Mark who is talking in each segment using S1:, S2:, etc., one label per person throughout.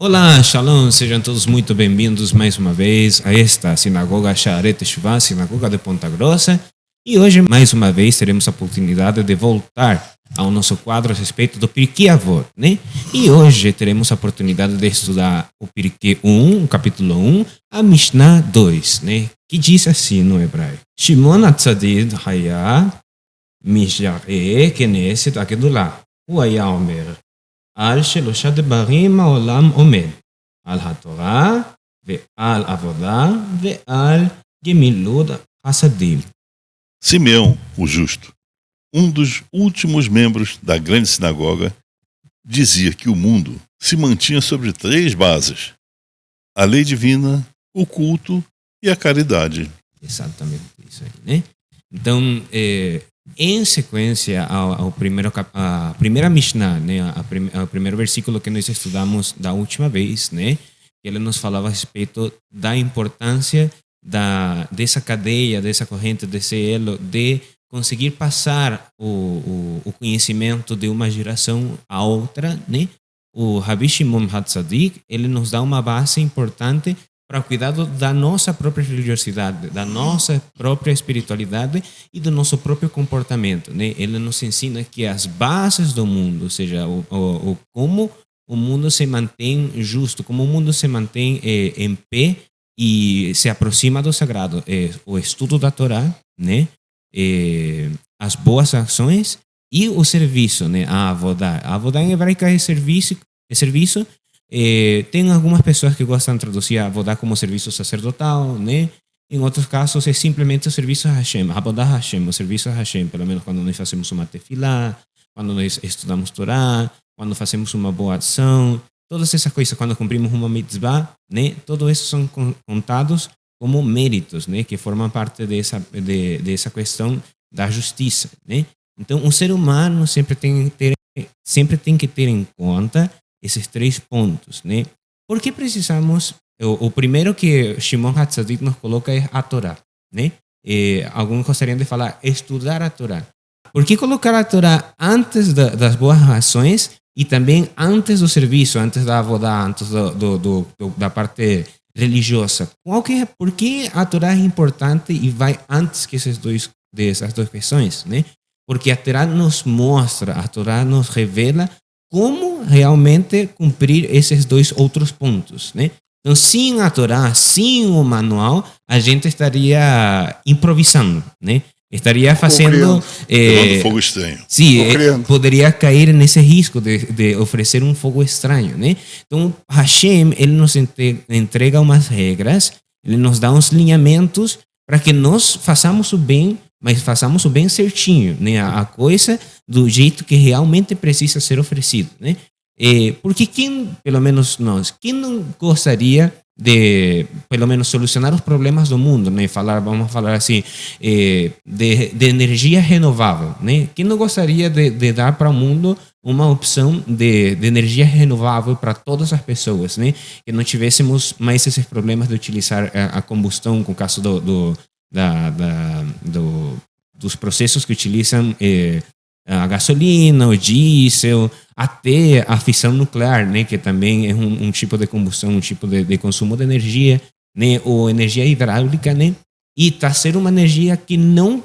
S1: Olá, Shalom, sejam todos muito bem-vindos mais uma vez a esta Sinagoga Sha'arei Teshuvah, Sinagoga de Ponta Grossa. E hoje, mais uma vez, teremos a oportunidade de voltar ao nosso quadro a respeito do Pirkei Avot, né? E hoje teremos a oportunidade de estudar o Pirkei 1, o capítulo 1, a Mishnah 2, né? Que diz assim no hebraico: Shimon HaTzadik Haya Mishareh Knesset Agedullah, הוא היה אומר, על שלושה דברים העולם עומד, על התורה ועל עבודה ועל גמילות חסדים.
S2: Simeão, o justo, um dos últimos membros da grande sinagoga, dizia que o mundo se mantinha sobre três bases: a lei divina, o culto e a caridade.
S1: Exatamente isso aí, né? Então, em sequência ao primeiro, a primeira Mishnah, né? O primeiro versículo que nós estudamos da última vez, né? Ele nos falava a respeito da importância dessa cadeia, dessa corrente, desse elo, de conseguir passar o conhecimento de uma geração a outra, né? O Rabbi Shimon HaTzadik, ele nos dá uma base importante para o cuidado da nossa própria religiosidade, da nossa própria espiritualidade e do nosso próprio comportamento, né? Ele nos ensina que as bases do mundo, ou seja, como o mundo se mantém justo, como o mundo se mantém em pé e se aproxima do sagrado, o estudo da Torá, né? As boas ações e o serviço, né? A avodá. A avodá em hebraico é serviço. Tem algumas pessoas que gostam de traduzir a avodá como serviço sacerdotal, né? Em outros casos é simplesmente o serviço a Hashem, avodá Hashem, o serviço a Hashem, pelo menos quando nós fazemos uma tefilá, quando nós estudamos Torá, quando fazemos uma boa ação, todas essas coisas, quando cumprimos uma mitzvah, né? Todos esses são contados como méritos, né? Que formam parte dessa questão da justiça, né? Então, o ser humano sempre tem que ter em conta esses três pontos, né? Por que precisamos? O primeiro que Shimon HaTzadik nos coloca é a Torá, né? Alguns gostariam de falar estudar a Torá. Por que colocar a Torá antes das boas ações e também antes do serviço, antes da avodá, antes da parte religiosa? Por que a Torá é importante e vai antes que essas duas questões, né? Porque a Torá nos mostra, a Torá nos revela como realmente cumprir esses dois outros pontos, né? Então, sem a Torá, sem o manual, a gente estaria improvisando, né? Estaria fazendo...
S2: fogo estranho.
S1: Sim, poderia cair nesse risco de oferecer um fogo estranho, né? Então, Hashem, ele nos entrega umas regras, ele nos dá uns lineamentos para que nós façamos o bem, mas façamos o bem certinho, né? A coisa do jeito que realmente precisa ser oferecido, né? Porque pelo menos nós, quem não gostaria de, pelo menos, solucionar os problemas do mundo, né? Vamos falar assim, de energia renovável, né? Quem não gostaria de dar para o mundo uma opção de energia renovável para todas as pessoas, né? Que não tivéssemos mais esses problemas de utilizar a combustão, com o caso dos processos que utilizam a gasolina, o diesel, até a fissão nuclear, né, que também é um tipo de combustão, um tipo de consumo de energia, né, ou energia hidráulica, né, e está sendo uma energia que não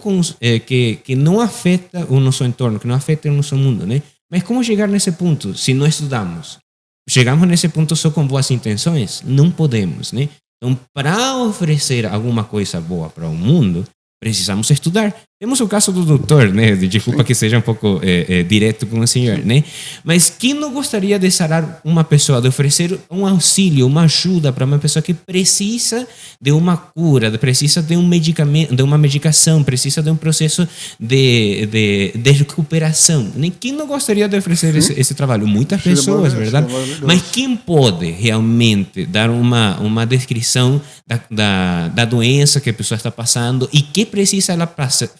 S1: afeta o nosso entorno, que não afeta o nosso mundo, né. Mas como chegar nesse ponto se não estudamos? Chegamos nesse ponto só com boas intenções? Não podemos, né. Então, para oferecer alguma coisa boa para o mundo, precisamos estudar. Temos o caso do doutor, né? Desculpa que seja um pouco direto com o senhor, né? Mas quem não gostaria de sarar uma pessoa, de oferecer um auxílio, uma ajuda para uma pessoa que precisa de uma cura, precisa de um medicamento, de uma medicação, precisa de um processo de recuperação, né? Quem não gostaria de oferecer esse trabalho? Muitas pessoas, verdade? Mas quem pode realmente dar uma descrição da doença que a pessoa está passando e que precisa ela fazer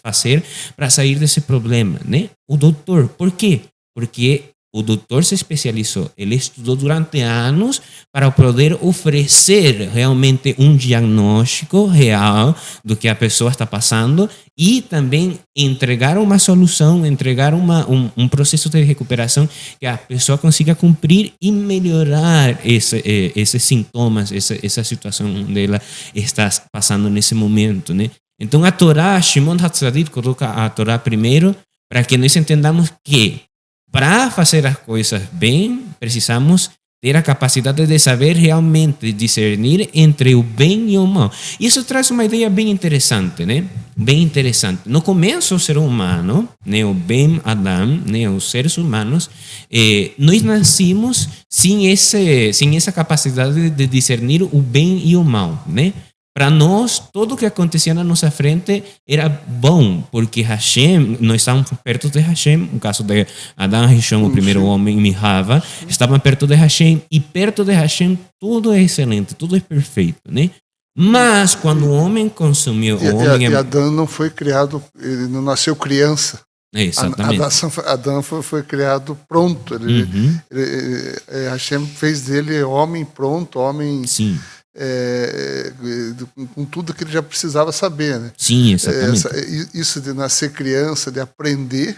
S1: para sair desse problema, né? O doutor. Por quê? Porque o doutor se especializou, ele estudou durante anos para poder oferecer realmente um diagnóstico real do que a pessoa está passando e também entregar uma solução, entregar um processo de recuperação que a pessoa consiga cumprir e melhorar esses sintomas, essa situação onde ela está passando nesse momento, né? Então a Torá, Shimon HaTzadik coloca a Torá primeiro para que nós entendamos que para fazer as coisas bem, precisamos ter a capacidade de saber realmente discernir entre o bem e o mal. Isso traz uma ideia bem interessante, né? Bem interessante. No começo, o ser humano, né, o Ben Adam, né, os seres humanos, nós nascemos sem essa capacidade de discernir o bem e o mal, né? Para nós, tudo o que acontecia na nossa frente era bom, porque Hashem, nós estávamos perto de Hashem, no caso de Adão e Rishon, o primeiro homem, e Hava, estavam perto de Hashem, e perto de Hashem tudo é excelente, tudo é perfeito, né? Mas quando o homem consumiu...
S3: E Adão não foi criado, ele não nasceu criança.
S1: Exatamente.
S3: Adão foi criado pronto. Hashem fez dele homem pronto, homem...
S1: Sim.
S3: Com tudo que ele já precisava saber, né?
S1: Sim, exatamente.
S3: Isso de nascer criança, de aprender,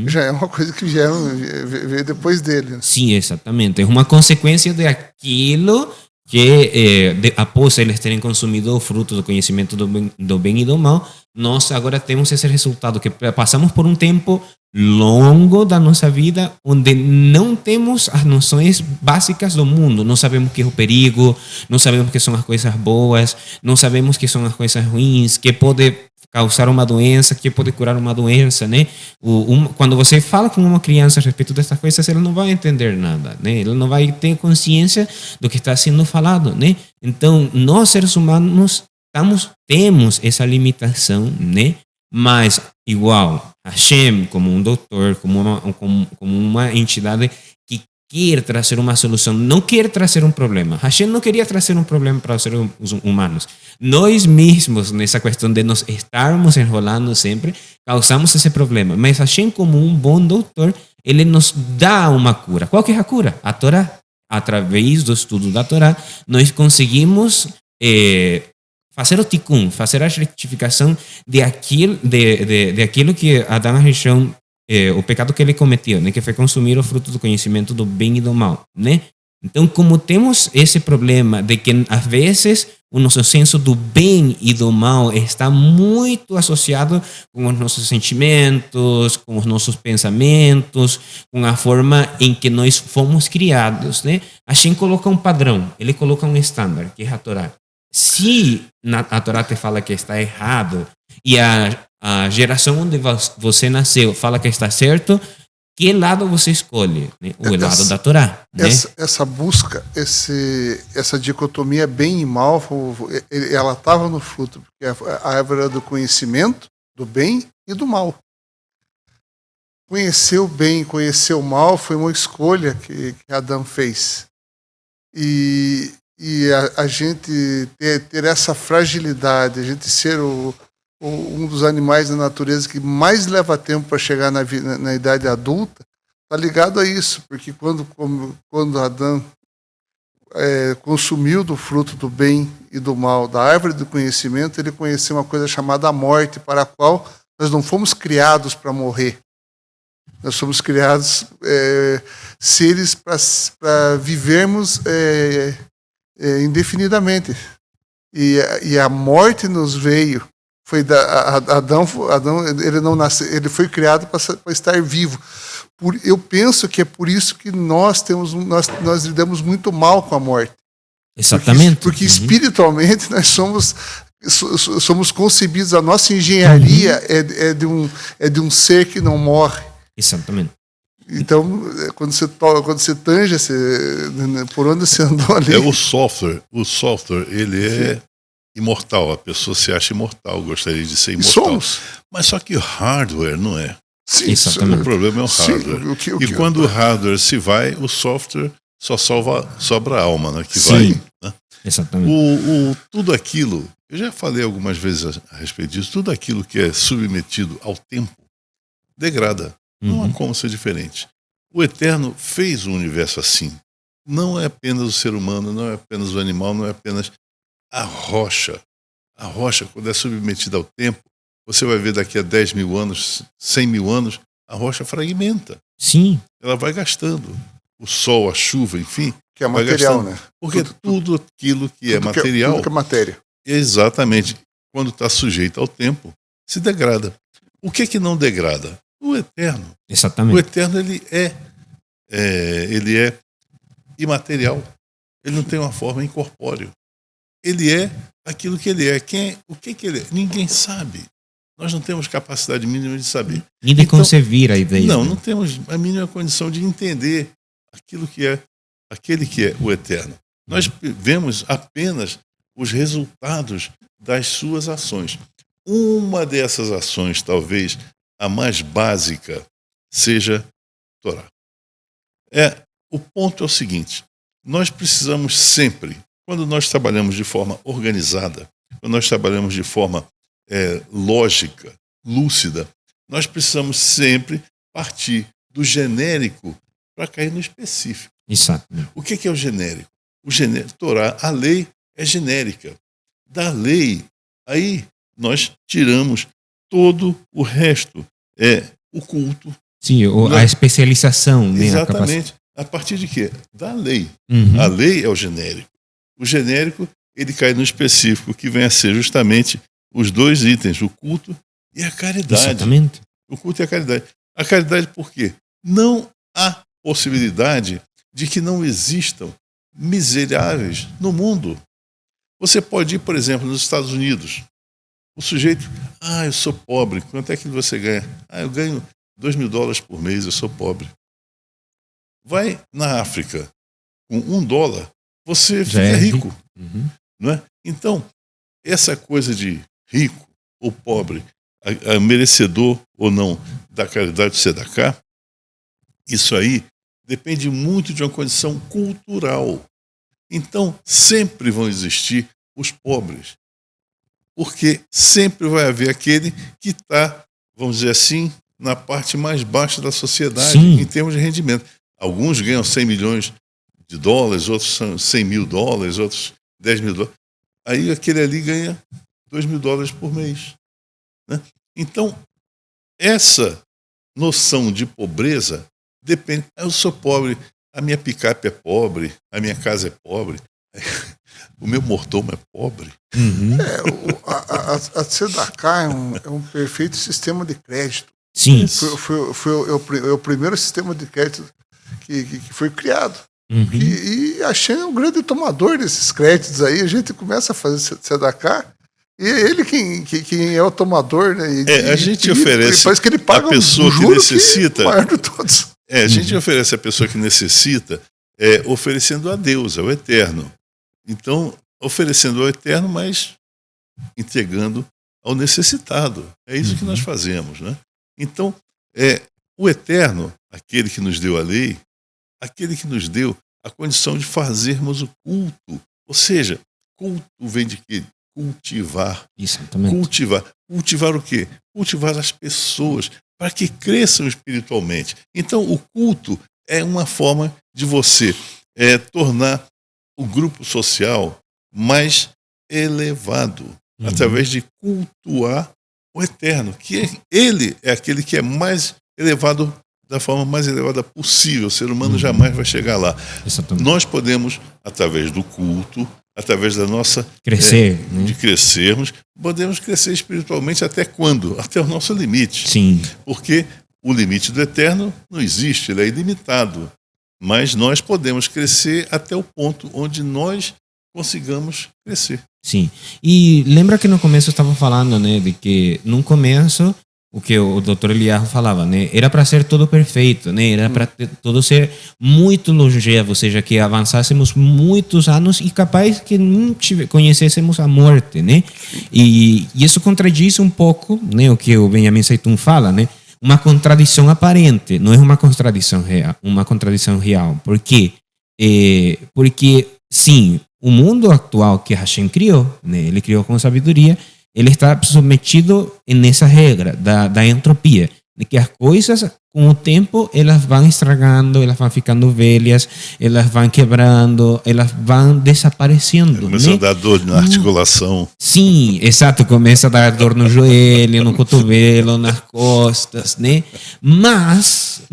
S3: já é uma coisa que veio depois dele, né?
S1: Sim, exatamente. É uma consequência daquilo que após eles terem consumido o fruto do conhecimento do bem e do mal, nós agora temos esse resultado, que passamos por um tempo longo da nossa vida onde não temos as noções básicas do mundo, não sabemos o que é o perigo, não sabemos o que são as coisas boas, não sabemos o que são as coisas ruins, que pode causar uma doença, que pode curar uma doença, né? Quando você fala com uma criança a respeito dessas coisas, ela não vai entender nada, né? Ela não vai ter consciência do que está sendo falado, né? Então, nós seres humanos temos essa limitação, né? Mas, igual, Hashem, como um doutor, como uma entidade que quer trazer uma solução, não quer trazer um problema. Hashem não queria trazer um problema para os seres humanos. Nós mesmos, nessa questão de nos estarmos enrolando sempre, causamos esse problema. Mas Hashem, como um bom doutor, ele nos dá uma cura. Qual que é a cura? A Torá. Através do estudo da Torá, nós conseguimos... fazer o tikkun, fazer a retificação de aquilo que Adão e Rishon, o pecado que ele cometeu, né, que foi consumir o fruto do conhecimento do bem e do mal, né? Então, como temos esse problema de que às vezes o nosso senso do bem e do mal está muito associado com os nossos sentimentos, com os nossos pensamentos, com a forma em que nós fomos criados, né? Hashem coloca um padrão, ele coloca um estándar, que é a Torá. Se a Torá te fala que está errado e a geração onde você nasceu fala que está certo, que lado você escolhe? Né? O lado da Torá. Né?
S3: Essa busca, essa dicotomia bem e mal, ela estava no fruto, porque a árvore era do conhecimento, do bem e do mal. Conhecer o bem, conhecer o mal foi uma escolha que Adão fez. E a gente ter essa fragilidade, a gente ser um dos animais da natureza que mais leva tempo para chegar na idade adulta, está ligado a isso, porque quando Adão consumiu do fruto do bem e do mal, da árvore do conhecimento, ele conheceu uma coisa chamada morte, para a qual nós não fomos criados para morrer. Nós somos criados seres para vivermos indefinidamente. E a morte nos veio. Adão ele não nasceu, ele foi criado para estar vivo. Eu penso que é por isso que nós lidamos muito mal com a morte.
S1: Exatamente.
S3: Porque espiritualmente nós somos concebidos, a nossa engenharia é de um ser que não morre.
S1: Exatamente.
S3: Então, quando você tange, por onde você andou ali...
S2: O software, ele é imortal. A pessoa se acha imortal, gostaria de ser imortal.
S3: Somos.
S2: Mas só que o hardware não é.
S3: Sim,
S1: exatamente.
S2: O problema é o hardware. E quando o hardware se vai, o software só sobra a alma, né, que
S1: Sim.
S2: vai. Né?
S1: Exatamente.
S2: Tudo aquilo, eu já falei algumas vezes a respeito disso, tudo aquilo que é submetido ao tempo degrada. Não há como ser diferente. O Eterno fez o universo assim. Não é apenas o ser humano, não é apenas o animal, não é apenas a rocha. A rocha, quando é submetida ao tempo, você vai ver daqui a 10 mil anos, 100 mil anos, a rocha fragmenta.
S1: Sim.
S2: Ela vai gastando. O sol, a chuva, enfim.
S3: Que é material,
S2: gastando,
S3: né?
S2: Porque tudo aquilo que é material...
S3: Tudo que é matéria.
S2: Exatamente. Quando está sujeito ao tempo, se degrada. O que não degrada? O Eterno.
S1: Exatamente.
S2: O Eterno, ele é imaterial. Ele não tem uma forma incorpórea. Ele é aquilo que ele é. O que ele é? Ninguém sabe. Nós não temos capacidade mínima de saber.
S1: Nem de conceber a ideia.
S2: Não temos a mínima condição de entender aquele que é o Eterno. Nós vemos apenas os resultados das suas ações. Uma dessas ações, talvez a mais básica, seja Torá. O ponto é o seguinte: nós precisamos sempre, quando nós trabalhamos de forma organizada, quando nós trabalhamos de forma lógica, lúcida, nós precisamos sempre partir do genérico para cair no específico.
S1: Exato.
S2: O que é o genérico? Torá, a lei é genérica. Da lei, aí nós tiramos todo o resto. O culto.
S1: Sim, a especialização. Né?
S2: Exatamente. A partir de quê? Da lei.
S1: Uhum.
S2: A lei é o genérico. O genérico, ele cai no específico, que vem a ser justamente os dois itens, o culto e a caridade.
S1: Exatamente.
S2: O culto e a caridade. A caridade por quê? Não há possibilidade de que não existam miseráveis no mundo. Você pode ir, por exemplo, nos Estados Unidos. O sujeito, eu sou pobre. Quanto é que você ganha? Eu ganho $2.000 por mês, eu sou pobre. Vai na África, com $1, você fica rico.
S1: Uhum.
S2: Não é? Então, essa coisa de rico ou pobre, a merecedor ou não da caridade tzedakah, isso aí depende muito de uma condição cultural. Então, sempre vão existir os pobres, porque sempre vai haver aquele que está, vamos dizer assim, na parte mais baixa da sociedade. Sim. Em termos de rendimento. Alguns ganham $100 milhões, outros são $100 mil, outros $10 mil. Aí aquele ali ganha $2.000 por mês. Né? Então, essa noção de pobreza depende. Eu sou pobre, a minha picape é pobre, a minha casa é pobre, o meu mordomo é pobre.
S1: Uhum.
S3: A tzedakah é um perfeito sistema de crédito.
S1: Sim.
S3: Foi o primeiro sistema de crédito que foi criado.
S1: Uhum.
S3: E Hashem é um grande tomador desses créditos aí. A gente começa a fazer tzedakah e é ele quem é o tomador, né?
S2: A gente oferece
S3: que ele paga
S2: a pessoa que necessita.
S3: O maior de todos.
S2: A gente oferece a pessoa que necessita, oferecendo a Deus, ao Eterno. Então, oferecendo ao Eterno, mas entregando ao necessitado. É isso que nós fazemos, né? Então, o Eterno, aquele que nos deu a lei, aquele que nos deu a condição de fazermos o culto. Ou seja, culto vem de quê? Cultivar.
S1: Exatamente.
S2: Cultivar o quê? Cultivar as pessoas para que cresçam espiritualmente. Então, o culto é uma forma de você tornar o grupo social mais elevado, através de cultuar o Eterno, que ele é aquele que é mais elevado, da forma mais elevada possível. O ser humano jamais vai chegar lá.
S1: Exatamente.
S2: Nós podemos, através do culto, através da nossa...
S1: Crescer.
S2: De crescermos, podemos crescer espiritualmente até quando? Até o nosso limite.
S1: Sim.
S2: Porque o limite do Eterno não existe, ele é ilimitado. Mas nós podemos crescer até o ponto onde nós consigamos crescer.
S1: Sim. E lembra que no começo eu estava falando, né, de que no começo o que o Dr. Eliyahu falava, né, era para ser tudo perfeito, né, era para tudo ser muito longevo, ou seja, que avançássemos muitos anos e capaz que não conhecêssemos a morte, né? E isso contradiz um pouco, né, o que o Benjamin Zeitoun fala, né? Uma contradição aparente, não é uma contradição real. Por quê? Porque, sim, o mundo atual que Hashem criou, né, ele criou com sabedoria, ele está submetido nessa regra da entropia. de que as coisas, com o tempo, elas vão estragando, elas vão ficando velhas, elas vão quebrando, elas vão desaparecendo.
S2: Começa a dar dor na articulação.
S1: Sim, exato, começa a dar dor no joelho, no cotovelo, nas costas, né? Mas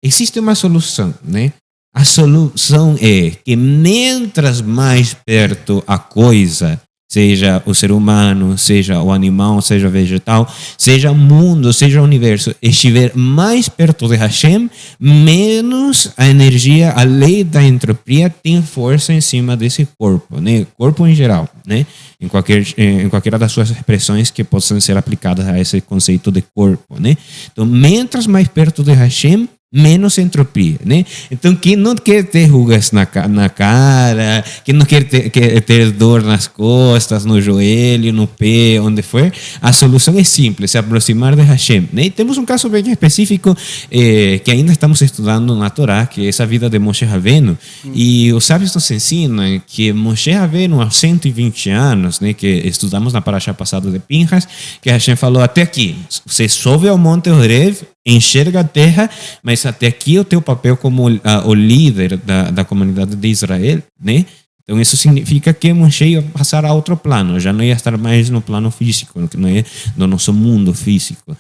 S1: existe uma solução, né? A solução é que mientras mais perto a coisa, seja o ser humano, seja o animal, seja o vegetal, seja o mundo, seja o universo, estiver mais perto de Hashem, menos a energia, a lei da entropia tem força em cima desse corpo, né? Corpo em geral, né? Em qualquer das suas expressões que possam ser aplicadas a esse conceito de corpo, né? Então, mientras mais perto de Hashem, menos entropia, né? Então, quem não quer ter rugas na cara, quem não quer ter dor nas costas, no joelho, no pé, onde for, a solução é simples, se aproximar de Hashem, né? E temos um caso bem específico que ainda estamos estudando na Torá, que é essa vida de Moshe Rabbeinu, e os sábios nos ensinam que Moshe Rabbeinu, aos 120 anos, né, que estudamos na Parashá passada de Pinhas, que Hashem falou, até aqui, você sobe ao Monte Horeb, enxerga a terra, mas até aqui o teu papel como o líder da comunidade de Israel, né? Então isso significa que Moshe ia passar a outro plano, já não ia estar mais no plano físico, que não é do nosso mundo físico.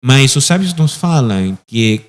S1: Mas os sábios nos falam que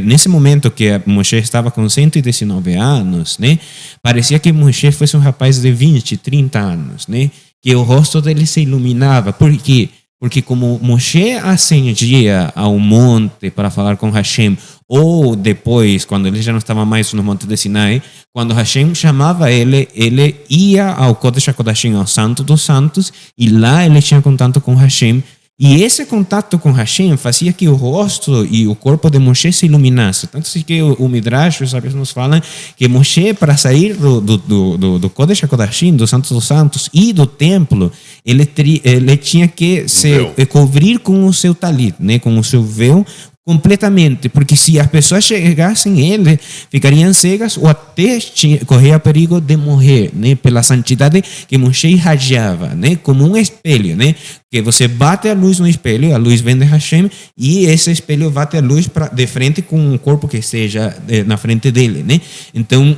S1: nesse momento que Moshe estava com 119 anos, né? Parecia que Moshe fosse um rapaz de 20, 30 anos, né? Que o rosto dele se iluminava. Por quê? Porque como Moshe ascendia ao monte para falar com Hashem, ou depois, quando ele já não estava mais no monte de Sinai, quando Hashem chamava ele ia ao Kodesh HaKodashim, ao Santo dos Santos, e lá ele tinha contato com Hashem. E esse contato com Hashem fazia que o rosto e o corpo de Moshe se iluminasse. Tanto que o Midrash, os sábios nos falam que Moshe, para sair do Kodesh HaKodashim, do Santo dos Santos e do templo, ele tinha que se cobrir com o seu talit, né, com o seu véu, completamente, porque se as pessoas chegassem a ele, ficariam cegas ou até corria perigo de morrer, né, pela santidade que Moshe irradiava, né, como um espelho, né, que você bate a luz no espelho, a luz vem de Hashem, e esse espelho bate a luz de frente com o corpo que esteja na frente dele, né? Então,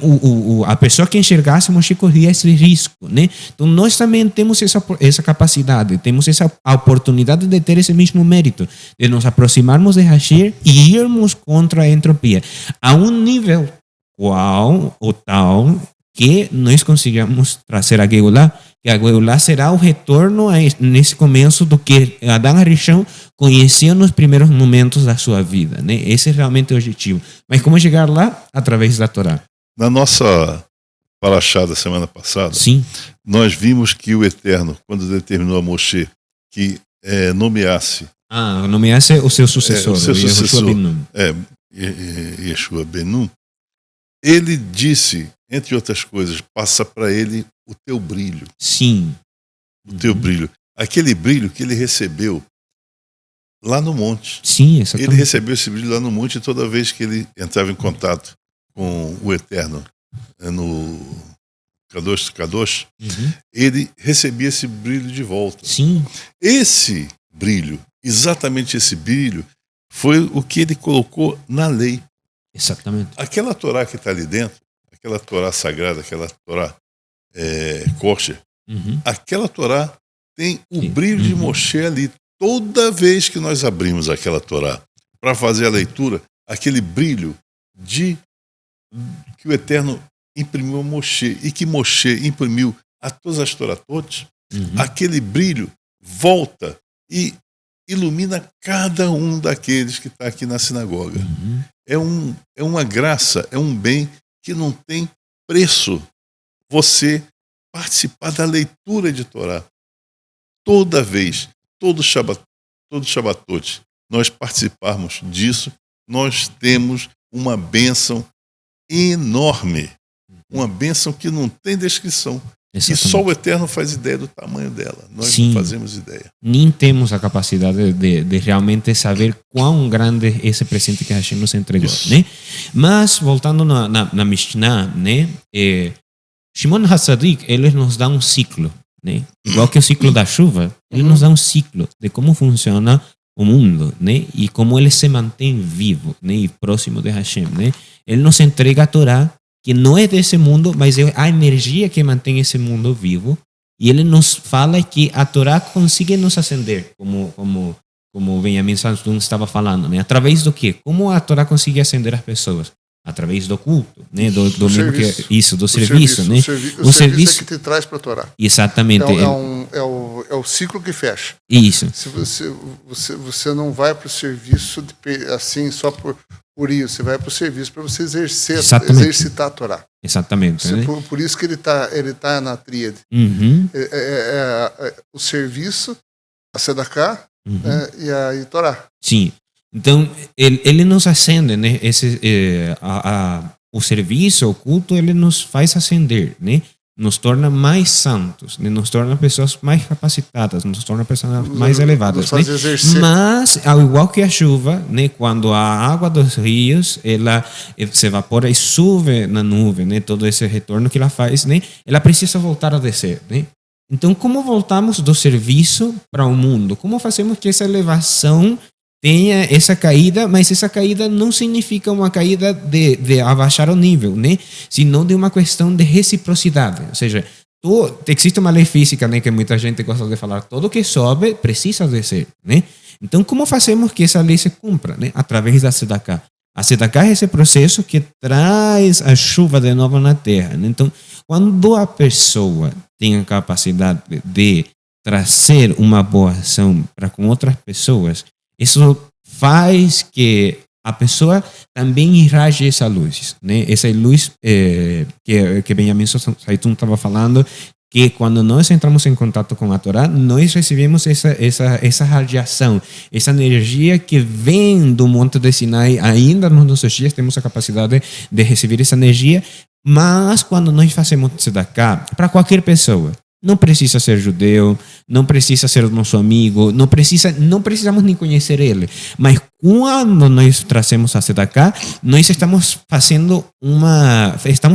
S1: a pessoa que enxergasse Moshe corria esse risco, né? Então, nós também temos essa capacidade, temos essa oportunidade de ter esse mesmo mérito, de nos aproximarmos de Hashem e irmos contra a entropia, a um nível tal que nós consigamos trazer a Geulah, que a Geulah será o retorno nesse começo do que Adão Arishon conheceu nos primeiros momentos da sua vida, né? Esse é realmente o objetivo. Mas como chegar lá? Através da Torá.
S2: Na nossa Parashá da semana passada,
S1: sim,
S2: nós vimos que o Eterno, quando determinou a Moshe que nomeasse
S1: o seu sucessor, Yeshua Ben Nun.
S2: Yeshua Ben Nun, ele disse, entre outras coisas, passa para ele o teu brilho.
S1: Sim.
S2: O teu brilho. Aquele brilho que ele recebeu lá no monte.
S1: Sim, exatamente.
S2: Ele recebeu esse brilho lá no monte e toda vez que ele entrava em contato com o Eterno no Kadosh, ele recebia esse brilho de volta.
S1: Sim.
S2: Esse brilho, exatamente esse brilho, foi o que ele colocou na lei.
S1: Exatamente.
S2: Aquela Torá que está ali dentro, aquela Torá sagrada, aquela Torá kosher, aquela Torá tem o brilho de Moshe ali. Toda vez que nós abrimos aquela Torá para fazer a leitura, aquele brilho que o Eterno imprimiu a Moshe e que Moshe imprimiu a todas as Toratot, aquele brilho volta e ilumina cada um daqueles que está aqui na sinagoga. É uma graça, é um bem que não tem preço. Você participar da leitura de Torá. Toda vez, todo Shabbatot, nós participarmos disso, nós temos uma bênção enorme. Uma bênção que não tem descrição. Exatamente. E só o Eterno faz ideia do tamanho dela. Nós não fazemos ideia.
S1: Nem temos a capacidade de realmente saber quão grande é esse presente que Hashem nos entregou, né? Mas, voltando na Mishnah, né? Shimon HaTzadik, ele nos dá um ciclo, né? Igual que o ciclo da chuva, ele nos dá um ciclo de como funciona o mundo, né? E como ele se mantém vivo, né? E próximo de Hashem, né? Ele nos entrega a Torá, que não é desse mundo, mas é a energia que mantém esse mundo vivo. E ele nos fala que a Torá consegue nos acender, como o Benjamin Santos estava falando, né? Através do quê? Como a Torá consegue acender as pessoas? Através do culto, né? Do mesmo
S3: serviço.
S1: que isso, do serviço, né?
S3: O serviço é que te traz para a Torá.
S1: Exatamente.
S3: É o ciclo que fecha.
S1: Isso.
S3: Se você não vai para o serviço assim só por isso, você vai para o serviço para você exercitar a Torá.
S1: Exatamente. Né?
S3: Por isso que ele tá na tríade.
S1: Uhum.
S3: O serviço, a Sedaká, e a Torá.
S1: Sim. Então, ele nos acende, né? O serviço, o culto, ele nos faz acender, né? Nos torna mais santos, né? Nos torna pessoas mais capacitadas, nos torna pessoas mais elevadas, né? Mas, ao igual que a chuva, né? Quando a água dos rios, ela se evapora e sube na nuvem, né? Todo esse retorno que ela faz, né? Ela precisa voltar a descer, né? Então, como voltamos do serviço para o mundo? Como fazemos que essa elevação tenha essa caída, mas essa caída não significa uma caída de abaixar o nível, né? Sino de uma questão de reciprocidade. Ou seja, existe uma lei física, né, que muita gente gosta de falar, tudo que sobe precisa descer, né? Então, como fazemos que essa lei se cumpra, né? Através da Sedaká. A Sedaká é esse processo que traz a chuva de novo na terra, né? Então, quando a pessoa tem a capacidade de trazer uma boa ação para com outras pessoas, isso faz que a pessoa também irraje essa luz, né? Essa luz que Benjamin Saitun estava falando, que quando nós entramos em contato com a Torá, nós recebemos essa radiação, essa energia que vem do Monte de Sinai. Ainda nos nossos dias temos a capacidade de receber essa energia, mas quando nós fazemos tzedakah para qualquer pessoa, não precisa ser judeu, não precisa ser nosso amigo, não precisamos nem conhecer ele. Mas quando nós trazemos a Sedaká, nós estamos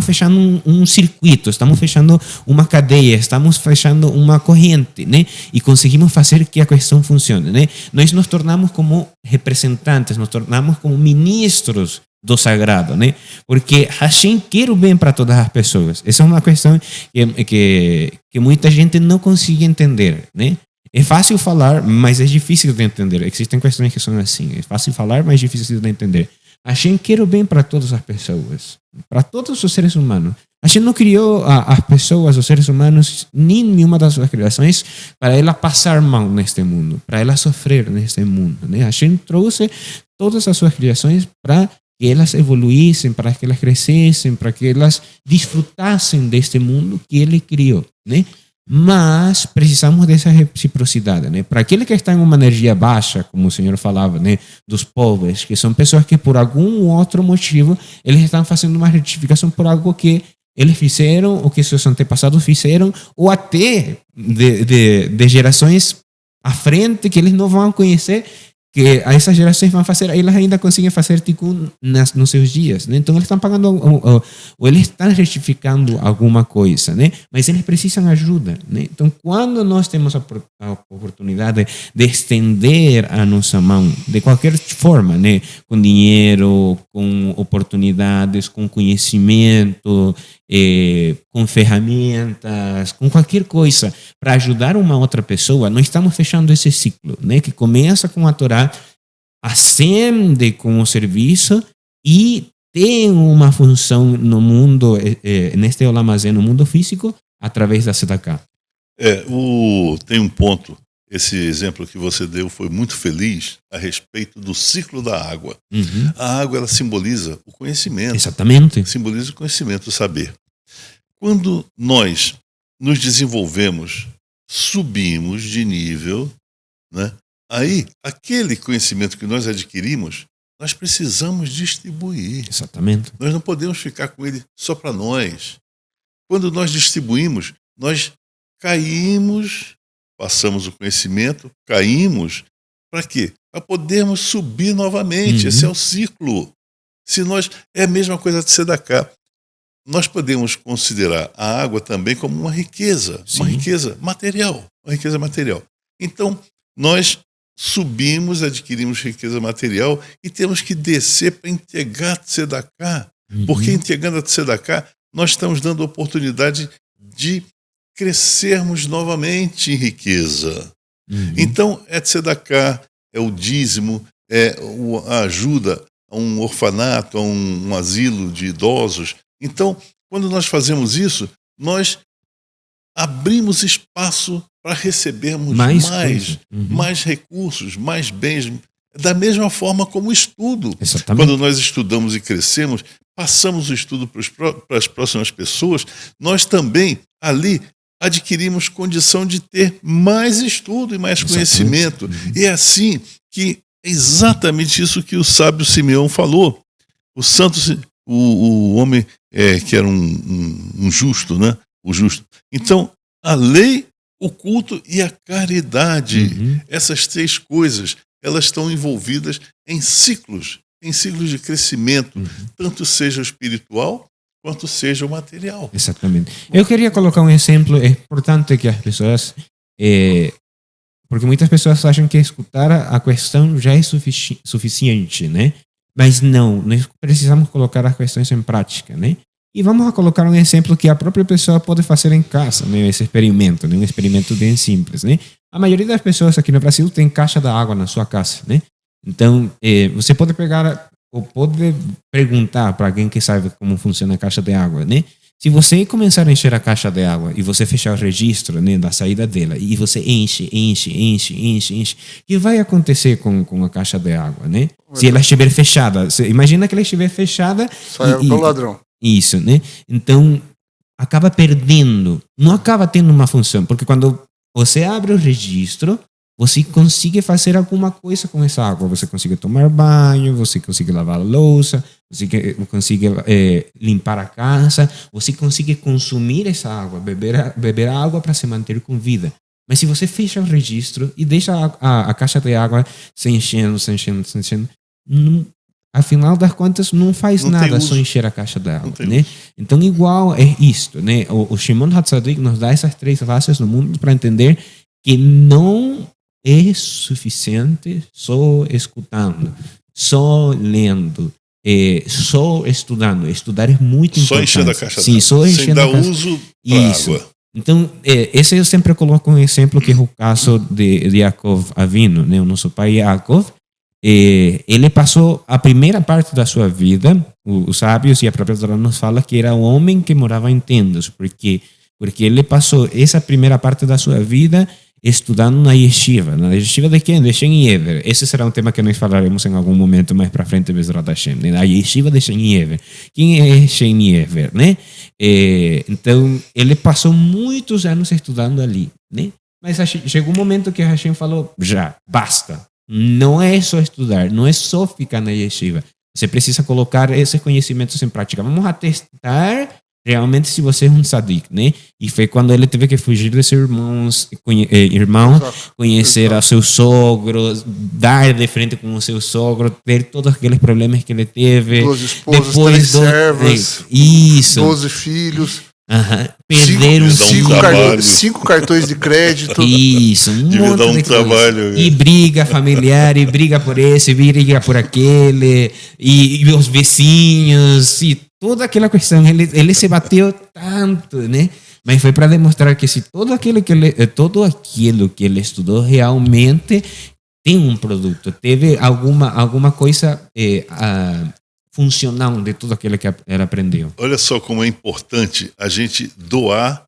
S1: fechando um circuito, estamos fechando uma cadeia, estamos fechando uma corrente, né? E conseguimos fazer que a questão funcione, né? Nós nos tornamos como representantes, nos tornamos como ministros do sagrado, né? Porque Hashem quer o bem para todas as pessoas. Essa é uma questão que muita gente não consegue entender, né? É fácil falar, mas é difícil de entender. Existem questões que são assim. É fácil falar, mas é difícil de entender. Hashem quer o bem para todas as pessoas, para todos os seres humanos. Hashem não criou as pessoas, os seres humanos, nenhuma das suas criações para ela passar mal neste mundo, para ela sofrer neste mundo, né? Hashem trouxe todas as suas criações para que elas evoluíssem, para que elas crescessem, para que elas desfrutassem deste mundo que ele criou, né? Mas precisamos dessa reciprocidade, né? Para aquele que está em uma energia baixa, como o senhor falava, né? Dos pobres, que são pessoas que por algum outro motivo eles estão fazendo uma retificação por algo que eles fizeram, ou que seus antepassados fizeram, ou até de gerações à frente que eles não vão conhecer, que essas gerações vão fazer, elas ainda conseguem fazer tikkun nos seus dias, né? Então eles estão pagando ou eles estão retificando alguma coisa, né? Mas eles precisam de ajuda, né? Então quando nós temos a oportunidade de estender a nossa mão de qualquer forma, né? Com dinheiro, com oportunidades, com conhecimento, com ferramentas, com qualquer coisa para ajudar uma outra pessoa, nós estamos fechando esse ciclo, né? Que começa com a Torá, ascende com o serviço e tem uma função no mundo, neste Olamazé, no mundo físico, através da Sedaká.
S2: Tem um ponto, esse exemplo que você deu foi muito feliz a respeito do ciclo da água.
S1: Uhum.
S2: A água, ela simboliza o conhecimento.
S1: Exatamente.
S2: Simboliza o conhecimento, o saber. Quando nós nos desenvolvemos, subimos de nível, né? Aí, aquele conhecimento que nós adquirimos, nós precisamos distribuir.
S1: Exatamente.
S2: Nós não podemos ficar com ele só para nós. Quando nós distribuímos, nós caímos, passamos o conhecimento, caímos, para quê? Para podermos subir novamente.
S1: Uhum.
S2: Esse é o ciclo. É a mesma coisa de Sedaká. Nós podemos considerar a água também como uma riqueza,
S1: Sim.
S2: uma riqueza material. Então, nós subimos, adquirimos riqueza material e temos que descer para entregar tzedakah. Porque entregando a tzedakah, nós estamos dando a oportunidade de crescermos novamente em riqueza. Então, é tzedakah, é o dízimo, é a ajuda a um orfanato, a um asilo de idosos. Então, quando nós fazemos isso, nós abrimos espaço para recebermos mais recursos, mais bens, da mesma forma como o estudo.
S1: Exatamente.
S2: Quando nós estudamos e crescemos, passamos o estudo para as próximas pessoas, nós também ali adquirimos condição de ter mais estudo e mais conhecimento. E é assim que é exatamente isso que o sábio Simeão falou. O santo, o homem que era um justo, né? O justo. Então, a lei, o culto e a caridade, essas três coisas, elas estão envolvidas em ciclos de crescimento, tanto seja o espiritual quanto seja o material.
S1: Exatamente. Eu queria colocar um exemplo, é importante que as pessoas, porque muitas pessoas acham que escutar a questão já é suficiente, né? Mas não, nós precisamos colocar as questões em prática, né? E vamos a colocar um exemplo que a própria pessoa pode fazer em casa, né? Esse experimento, né? Um experimento bem simples, né? A maioria das pessoas aqui no Brasil tem caixa de água na sua casa, né? Então, você pode pegar ou pode perguntar para alguém que sabe como funciona a caixa de água, né? Se você começar a encher a caixa de água e você fechar o registro, né, da saída dela, e você enche, o que vai acontecer com a caixa de água, né? Se ela estiver fechada, imagina que ela estiver fechada...
S3: Só é o ladrão.
S1: Isso, né? Então, acaba perdendo, não acaba tendo uma função, porque quando você abre o registro, você consegue fazer alguma coisa com essa água. Você consegue tomar banho, você consegue lavar a louça, você consegue limpar a casa, você consegue consumir essa água, beber a água para se manter com vida. Mas se você fecha o registro e deixa a caixa de água se enchendo, não, afinal das contas não faz nada, só encher a caixa de água, né? Então igual é isto, né? O Shimon HaTzadik nos dá essas três bases no mundo para entender que não é suficiente só escutando, só lendo, só estudando. Estudar é muito importante.
S2: Só enchendo a caixa
S1: d'água. Só enchendo
S2: sem dar uso para água.
S1: Então, esse eu sempre coloco um exemplo que é o caso de Yaakov Avinu, né? O nosso pai Yaakov. Ele passou a primeira parte da sua vida, os sábios e a própria Torá nos fala que era um homem que morava em tendas, porque ele passou essa primeira parte da sua vida estudando na yeshiva de quem? De Shem Yever. Esse será um tema que nós falaremos em algum momento mais para frente, Bezrat Hashem, né? A yeshiva de Shem Yever. Quem é Shem Yever, né? Então, ele passou muitos anos estudando ali, né? Mas chegou um momento que Hashem falou, já, basta. Não é só estudar, não é só ficar na yeshiva. Você precisa colocar esses conhecimentos em prática. Vamos atestar realmente se você é um tzadik, né? E foi quando ele teve que fugir de seu irmão, conhecer a seu sogro, dar de frente com o seu sogro, ter todos aqueles problemas que ele teve.
S3: 12 esposas, 3 servas,
S1: isso.
S3: 12 filhos.
S1: Perder
S3: 5 cartões de crédito.
S1: Isso,
S2: devia dar um trabalho.
S1: E briga familiar, e briga por esse, briga por aquele, e os vizinhos, e toda aquela questão. Ele se bateu tanto, né? Mas foi para demonstrar que se todo aquilo que ele estudou realmente tem um produto, teve alguma coisa funcional de tudo aquilo que ele aprendeu.
S2: Olha só como é importante a gente doar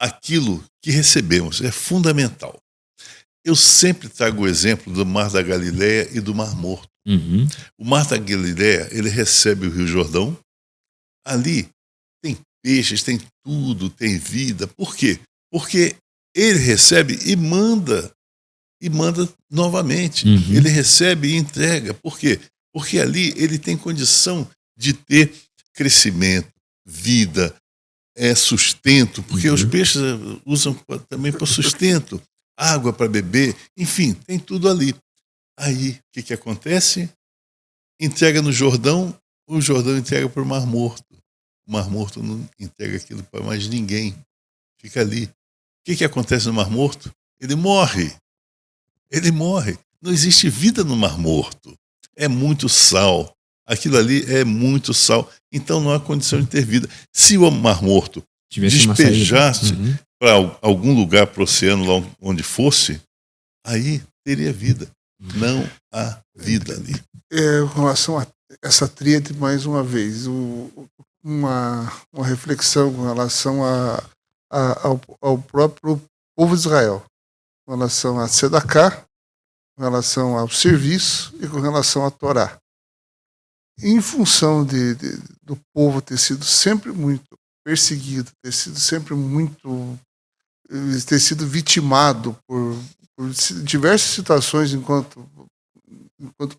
S2: aquilo que recebemos. É fundamental. Eu sempre trago o exemplo do Mar da Galileia e do Mar Morto. O Mar da Galileia, ele recebe o Rio Jordão. Ali tem peixes, tem tudo, tem vida. Por quê? Porque ele recebe e manda novamente. Ele recebe e entrega. Por quê? Porque ali ele tem condição de ter crescimento, vida, sustento, porque os peixes usam também para sustento, água para beber, enfim, tem tudo ali. Aí, o que acontece? Entrega no Jordão, o Jordão entrega para o Mar Morto. O Mar Morto não entrega aquilo para mais ninguém. Fica ali. O que acontece no Mar Morto? Ele morre. Não existe vida no Mar Morto. É muito sal. Aquilo ali é muito sal. Então não há condição de ter vida. Se o Mar Morto
S1: Tivesse uma
S2: despejasse
S1: saída.
S2: para algum lugar, para o oceano, lá onde fosse, aí teria vida. Não há vida ali.
S3: Com relação a essa tríade, mais uma vez, uma reflexão com relação ao próprio povo de Israel, com relação a Tzedakah, com relação ao serviço e com relação à Torá. Em função do povo ter sido sempre muito perseguido, ter sido vitimado por diversas situações enquanto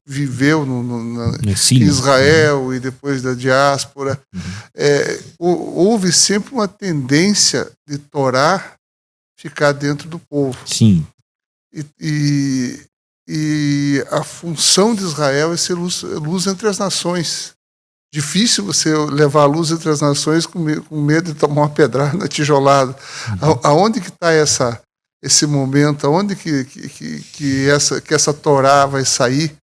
S3: viveu em Israel e depois da diáspora, houve sempre uma tendência de Torá ficar dentro do povo.
S1: Sim.
S3: E a função de Israel é ser luz entre as nações. Difícil você levar a luz entre as nações com medo de tomar uma pedrada na tijolada. Aonde que está esse momento? Aonde que essa Torá vai sair?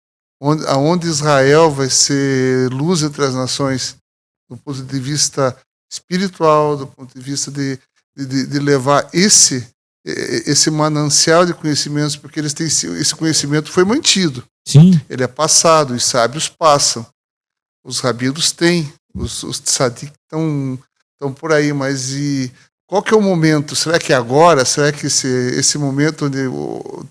S3: Aonde Israel vai ser luz entre as nações, do ponto de vista espiritual, do ponto de vista de levar esse manancial de conhecimentos, porque esse conhecimento foi mantido.
S1: Sim.
S3: Ele é passado, os sábios passam, os rabinos têm, os tzadik estão por aí, mas qual que é o momento? Será que é agora? Será que esse momento onde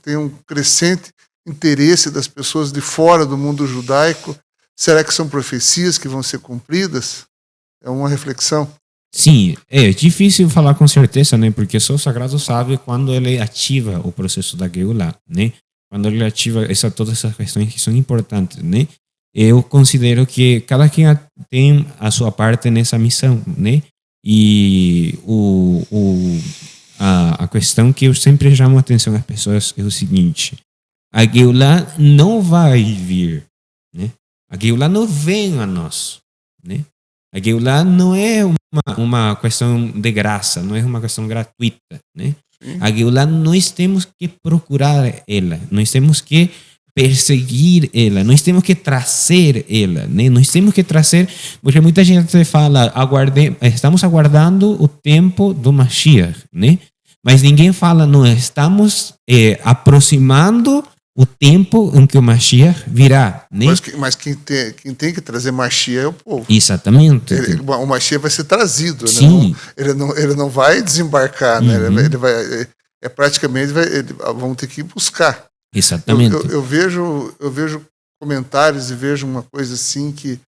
S3: tem um crescente interesse das pessoas de fora do mundo judaico, será que são profecias que vão ser cumpridas? É uma reflexão.
S1: Sim, é difícil falar com certeza, né? Porque só o Sagrado sabe quando ele ativa o processo da Geulah, né? Quando ele ativa todas essas questões que são importantes, né? Eu considero que cada quem tem a sua parte nessa missão, né? E a questão que eu sempre chamo a atenção às pessoas é o seguinte: a Geulah não vai vir, né? A Geulah não vem a nós, né? A Geulah não é uma questão de graça, não é uma questão gratuita, né? A Geulah nós temos que procurar ela, nós temos que perseguir ela, nós temos que trazer ela, né? Nós temos que trazer, porque muita gente fala, estamos aguardando o tempo do Mashiach, né? Mas ninguém fala, não, estamos aproximando o tempo em que o Mashiach virá, né?
S3: Mas quem tem que trazer Mashiach é o povo.
S1: Exatamente.
S3: O Mashiach vai ser trazido,
S1: sim.
S3: Né? Ele não vai desembarcar, né? Ele vai, praticamente vão ter que ir buscar.
S1: Exatamente.
S3: Eu vejo comentários e vejo uma coisa assim que,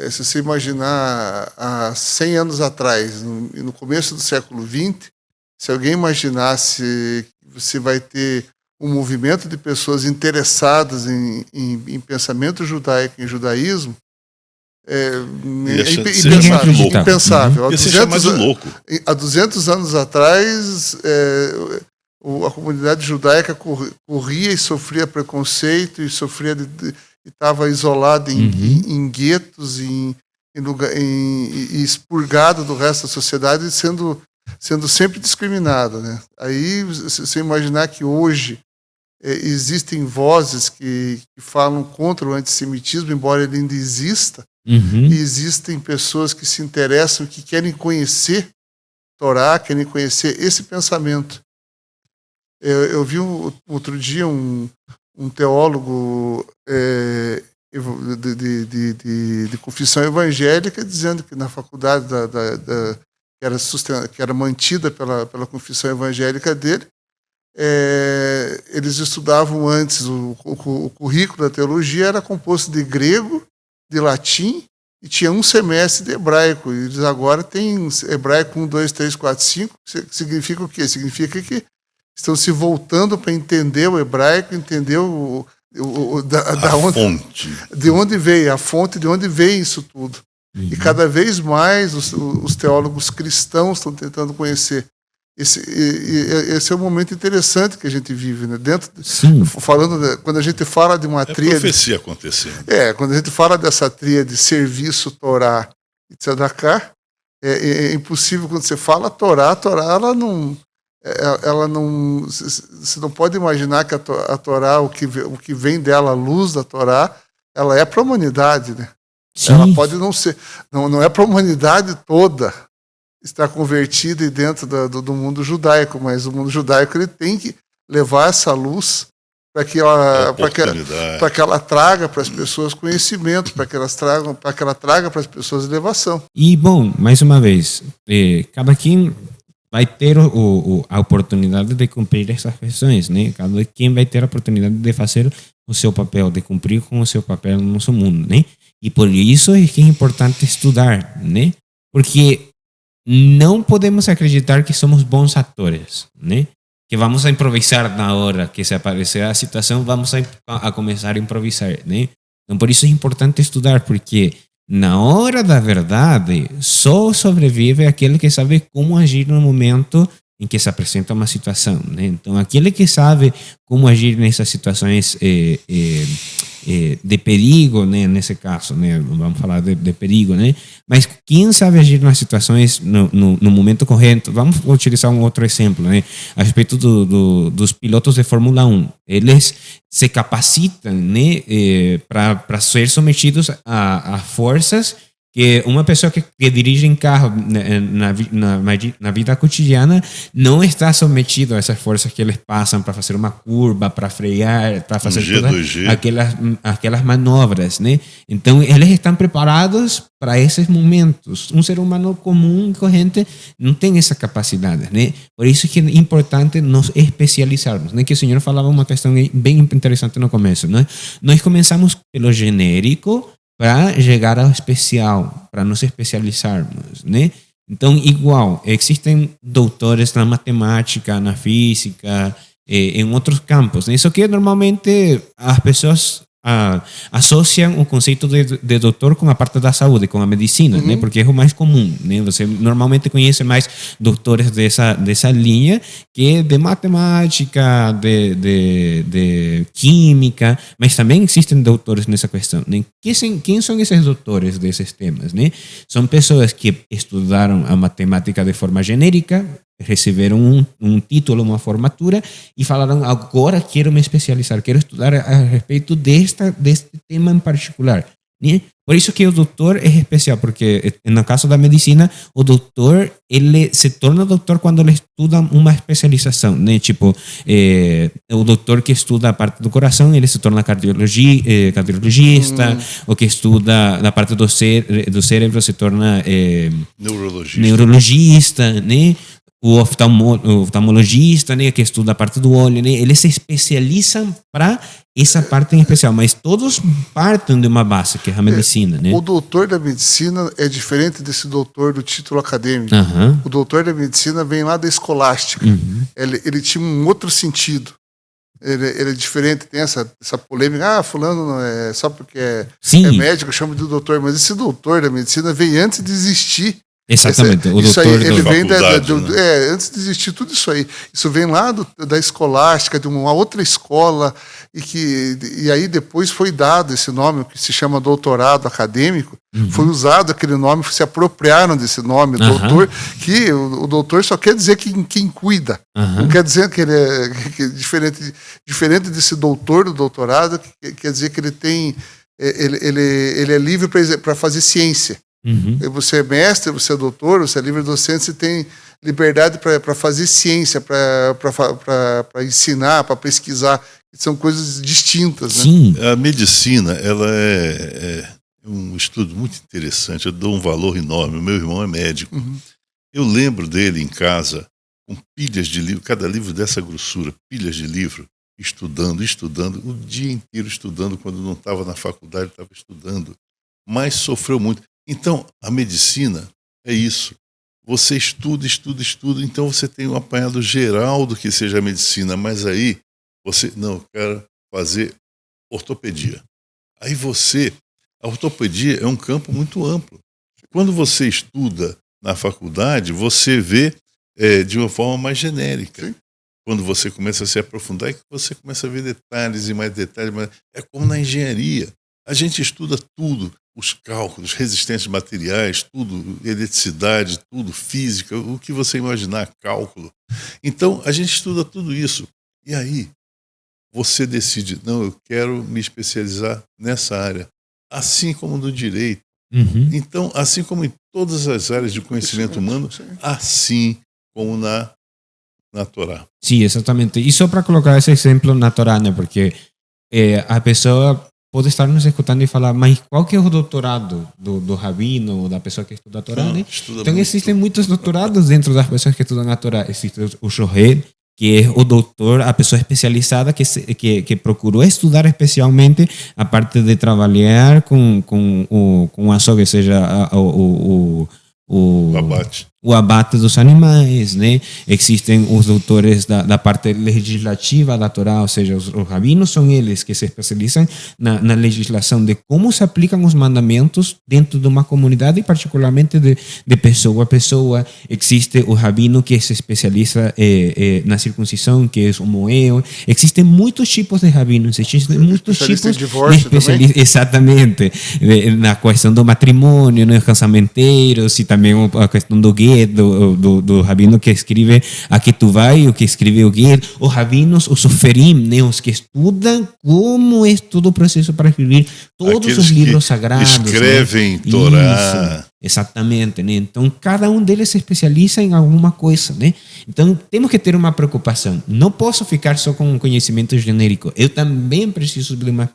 S3: se você imaginar há 100 anos atrás, no começo do século XX, se alguém imaginasse que você vai ter um movimento de pessoas interessadas em pensamento judaico, em judaísmo, impensável.
S2: Ia ser chamado de louco.
S3: Há 200 anos atrás, a comunidade judaica corria e sofria preconceito e estava isolada em guetos e expurgada do resto da sociedade, sendo sempre discriminada, né? Aí você imaginar que hoje existem vozes que falam contra o antissemitismo, embora ele ainda exista, e existem pessoas que se interessam, que querem conhecer Torá, querem conhecer esse pensamento. Eu vi outro dia um teólogo de confissão evangélica dizendo que na faculdade que era mantida pela confissão evangélica dele, eles estudavam antes, o currículo da teologia era composto de grego, de latim, e tinha um semestre de hebraico. E eles agora têm hebraico 1, 2, 3, 4, 5. Significa o quê? Significa que estão se voltando para entender o hebraico, entender
S2: fonte.
S3: De onde veio, a fonte de onde veio isso tudo. E cada vez mais os teólogos cristãos estão tentando conhecer. Esse é um momento interessante que a gente vive, né? Quando a gente fala de uma tríade.
S2: Profecia acontecendo.
S3: Quando a gente fala dessa tríade de serviço, Torá e Tzedakah, é impossível quando você fala a Torá ela não ela não, você não pode imaginar que a Torá, o que vem dela, a luz da Torá, ela é para a humanidade, né?
S1: Sim.
S3: Ela pode não ser, não é para a humanidade toda estar convertida e dentro do mundo judaico, mas o mundo judaico ele tem que levar essa luz para que ela traga para as pessoas conhecimento, para que ela traga para as pessoas elevação.
S1: E, bom, mais uma vez, cada quem vai ter a oportunidade de cumprir essas questões, né? Cada quem vai ter a oportunidade de fazer o seu papel, de cumprir com o seu papel no nosso mundo, né? E por isso é que é importante estudar, né? Porque não podemos acreditar que somos bons atores, né? Que vamos a improvisar na hora que se aparecer a situação, vamos a começar a improvisar, né? Então, por isso é importante estudar, porque na hora da verdade, só sobrevive aquele que sabe como agir no momento em que se apresenta uma situação, né? Então, aquele que sabe como agir nessas situações de perigo, né? Nesse caso, né? Vamos falar de perigo, né? Mas quem sabe agir nas situações no momento correto? Vamos utilizar um outro exemplo, né? A respeito dos pilotos de Fórmula 1. Eles se capacitam, né? Para ser submetidos a forças que uma pessoa que dirige em carro na vida cotidiana não está submetido a essas forças que eles passam para fazer uma curva, para frear, para fazer todas aquelas manobras, né? Então, eles estão preparados para esses momentos. Um ser humano comum e corrente não tem essa capacidade, né? Por isso que é importante nos especializarmos, né? Que o senhor falava uma questão bem interessante no começo, né? Nós começamos pelo genérico para chegar ao especial, para nos especializarmos, né? Então, igual, existem doutores na matemática, na física, em outros campos, né? Isso que normalmente as pessoas associam o conceito de doutor com a parte da saúde, com a medicina, né? Porque é o mais comum, né? Você normalmente conhece mais doutores dessa linha que de matemática, de química, mas também existem doutores nessa questão, né? Quem são esses doutores desses temas, né? São pessoas que estudaram a matemática de forma genérica, receberam um título, uma formatura e falaram, agora quero me especializar, quero estudar a respeito deste tema em particular, né? Por isso que o doutor é especial, porque no caso da medicina, o doutor, ele se torna doutor quando ele estuda uma especialização, né? Tipo, o doutor que estuda a parte do coração, ele se torna cardiologista, o que estuda a parte do cérebro se torna neurologista, né? O oftalmologista, né, que estuda a parte do olho, né, eles se especializam para essa parte em especial, mas todos partem de uma base, que é a medicina, né?
S3: O doutor da medicina é diferente desse doutor do título acadêmico. O doutor da medicina vem lá da escolástica. Ele tinha um outro sentido. Ele é diferente, tem essa polêmica, fulano não é só porque é médico, chama de doutor, mas esse doutor da medicina veio antes de existir.
S1: Exatamente, o doutor
S3: aí, ele vem antes de existir tudo isso aí. Isso vem lá da escolástica, de uma outra escola, e aí depois foi dado esse nome, que se chama doutorado acadêmico, foi usado aquele nome, se apropriaram desse nome, doutor, que o doutor só quer dizer quem cuida. Não quer dizer que ele é diferente desse doutor do doutorado, que quer dizer que ele tem, ele é livre para fazer ciência. Você é mestre, você é doutor, você é livre docente, você tem liberdade para fazer ciência, para ensinar, para pesquisar. São coisas distintas, né?
S1: Sim.
S2: A medicina, ela é um estudo muito interessante. Eu dou um valor enorme. O meu irmão é médico. Eu lembro dele em casa com pilhas de livro, cada livro dessa grossura, pilhas de livro, estudando, o dia inteiro estudando. Quando não estava na faculdade, estava estudando. Mas sofreu muito. Então, a medicina é isso. Você estuda, então você tem um apanhado geral do que seja a medicina, mas aí você, não, eu quero fazer ortopedia. Aí a ortopedia é um campo muito amplo. Quando você estuda na faculdade, você vê de uma forma mais genérica. Sim. Quando você começa a se aprofundar, é que você começa a ver detalhes e mais detalhes. É como na engenharia. A gente estuda tudo, os cálculos, resistências materiais, tudo, eletricidade, tudo, física, o que você imaginar, cálculo. Então, a gente estuda tudo isso. E aí, você decide, não, eu quero me especializar nessa área. Assim como no direito.
S1: Uhum.
S2: Então, assim como em todas as áreas de conhecimento humano, assim como na Torá.
S1: Sim, exatamente. E só para colocar esse exemplo na Torá, né? Porque a pessoa pode estar nos escutando e falar, mas qual que é o doutorado do rabino ou da pessoa que estuda a Torá, né? Então existem muitos doutorados dentro das pessoas que estudam a Torá. Existe o shohed, que é o doutor, a pessoa especializada que procurou estudar especialmente a parte de trabalhar com o açougue, ou seja, o abate dos animais, né? Existem os doutores da parte legislativa da Torá, ou seja, os rabinos são eles que se especializam na legislação de como se aplicam os mandamentos dentro de uma comunidade, particularmente de pessoa a pessoa. Existe o rabino que se especializa na circuncisão, que é o moel. Existem muitos tipos de rabinos, existem muitos tipos de especialistas, exatamente, na questão do matrimônio, nos casamenteiros, e também a questão do guia, do rabino que escreve a Ketuvá e o que escreve o guia, os rabinos, os soferim, né, os que estudam como é todo o processo para escrever todos aqueles os livros sagrados.
S2: Escrevem, né? Torá.
S1: Isso, exatamente, né? Então cada um deles se especializa em alguma coisa, né? Então temos que ter uma preocupação. Não posso ficar só com um conhecimento genérico. Eu também preciso de uma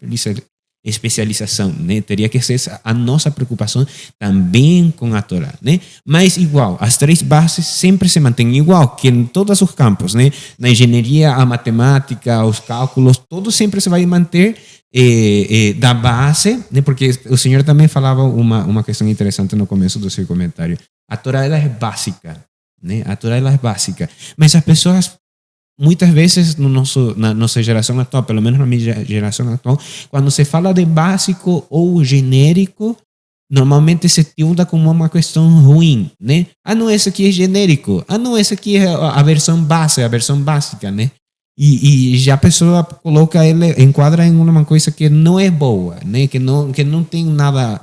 S1: especialização, né? Teria que ser a nossa preocupação também com a Torá, né? Mas igual, as três bases sempre se mantêm igual, que em todos os campos, né? Na engenharia, a matemática, os cálculos, tudo sempre se vai manter da base, né? Porque o senhor também falava uma questão interessante no começo do seu comentário. A Torá, ela é básica, né? A Torá, ela é básica, mas as pessoas muitas vezes na nossa geração atual, pelo menos na minha geração atual, quando se fala de básico ou genérico, normalmente se tilda como uma questão ruim, né? Ah, não, esse aqui é genérico. Ah, não, esse aqui é a versão base, a versão básica, né? E já a pessoa coloca ele, enquadra em uma coisa que não é boa, né? Que não tem nada